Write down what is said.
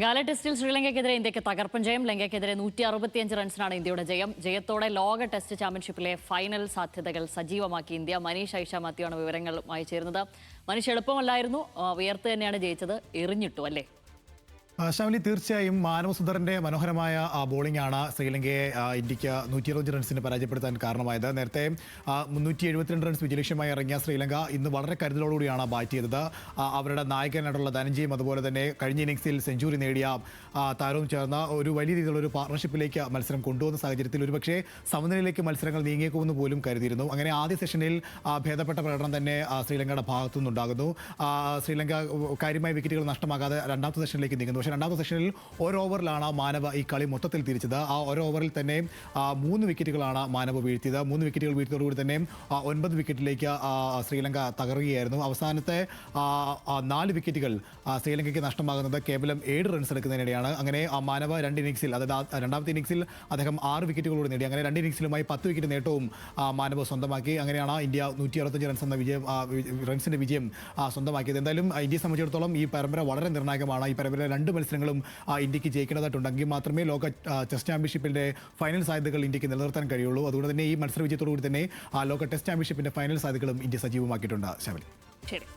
Gala ടെസ്റ്റിൽ ശ്രീലങ്കയ്ക്കെതിരെ ഇന്ത്യക്ക് തകർപ്പൻ ജയം. ലങ്കയ്ക്കെതിരെ 165 റൺസിനാണ് ഇന്ത്യയുടെ ജയം. ജയത്തോടെ ലോക ടെസ്റ്റ് ചാമ്പ്യൻഷിപ്പിലെ ഫൈനൽ സാധ്യതകൾ സജീവമാക്കി ഇന്ത്യ. മനീഷ് ഐഷ മാത്യു ആണ് വിവരങ്ങളുമായി ചേരുന്നത്. മനീഷ്, എളുപ്പമല്ലായിരുന്നു, വിയർത്ത് തന്നെയാണ് ജയിച്ചത്, എറിഞ്ഞിട്ടു അല്ലേ? ഷാമിലി, തീർച്ചയായും മാനവ് സുന്ദറിന്റെ മനോഹരമായ ബോളിംഗ് ആണ് ശ്രീലങ്കയെ ഇന്ത്യക്ക് 120 റൺസിന് പരാജയപ്പെടുത്താൻ കാരണമായത്. നേരത്തെ 372 റൺസ് വിജയലക്ഷ്യമായി ഇറങ്ങിയ ശ്രീലങ്ക ഇന്ന് വളരെ കരുതലോടുകൂടിയാണ് ബാറ്റ് ചെയ്തത്. അവരുടെ നായകനായിട്ടുള്ള ധനഞ്ജയും അതുപോലെ തന്നെ കഴിഞ്ഞ ഇന്നിംഗ്സിൽ സെഞ്ചുറി നേടിയ താരവും ചേർന്ന ഒരു വലിയ രീതിയിലുള്ള ഒരു പാർട്ണർഷിപ്പിലേക്ക് മത്സരം കൊണ്ടുവന്ന സാഹചര്യത്തിൽ ഒരുപക്ഷെ സമനിലയിലേക്ക് മത്സരങ്ങൾ നീങ്ങിയേക്കുമെന്ന് പോലും കരുതിയിരുന്നു. അങ്ങനെ ആദ്യ സെഷനിൽ ഭേദപ്പെട്ട പ്രകടനം തന്നെ ശ്രീലങ്കയുടെ ഭാഗത്തു നിന്നുണ്ടാകുന്നു. ശ്രീലങ്ക കാര്യമായ വിക്കറ്റുകൾ നഷ്ടമാകാതെ രണ്ടാമത്തെ സെഷനിലേക്ക് നീങ്ങുന്നു. രണ്ടാമത്തെ സെഷനിൽ ഒരു ഓവറിലാണ് മാനവ ഈ കളി മൊത്തത്തിൽ തിരിച്ചത്. ആ ഒരു ഓവറിൽ തന്നെ 3 വിക്കറ്റുകളാണ് മാനവ വീഴ്ത്തിയത്. 3 വിക്കറ്റുകൾ വീഴ്ത്തിയതോടുകൂടി തന്നെ 9 വിക്കറ്റിലേക്ക് ശ്രീലങ്ക തകരുകയായിരുന്നു. അവസാനത്തെ 4 വിക്കറ്റുകൾ ശ്രീലങ്കയ്ക്ക് നഷ്ടമാകുന്നത് കേവലം 7 റൺസ് എടുക്കുന്നതിനിടെയാണ്. അങ്ങനെ മാനവ 2 ഇന്നിംഗ്സിൽ, അതായത് രണ്ടാമത്തെ ഇന്നിംഗ്സിൽ അദ്ദേഹം 6 വിക്കറ്റുകളോട് നേടി. അങ്ങനെ 2 ഇന്നിംഗ്സിലുമായി 10 വിക്കറ്റ് നേട്ടവും മാനവ സ്വന്തമാക്കി. അങ്ങനെയാണ് ഇന്ത്യ 165 റൺസ് എന്ന റൺസിന്റെ വിജയം സ്വന്തമാക്കിയത്. എന്തായാലും ഇന്ത്യയെ സംബന്ധിച്ചിടത്തോളം ഈ പരമ്പര വളരെ നിർണായകമാണ്. ഈ പരമ്പര 2 മത്സരങ്ങളും ഇന്ത്യക്ക് ജയിക്കേണ്ടതായിട്ടുണ്ടെങ്കിൽ മാത്രമേ ലോക ടെസ്റ്റ് ചാമ്പ്യൻഷിപ്പിന്റെ ഫൈനൽ സാധ്യതകൾ ഇന്ത്യക്ക് നിലനിർത്താൻ കഴിയുള്ളൂ. അതുകൊണ്ട് തന്നെ ഈ മത്സര വിജയത്തോടുകൂടി തന്നെ ലോക ടെസ്റ്റ് ചാമ്പ്യൻഷിപ്പിന്റെ ഫൈനൽ സാധ്യതകളും ഇന്ത്യ സജീവമാക്കിയിട്ടുണ്ട്. ശരി.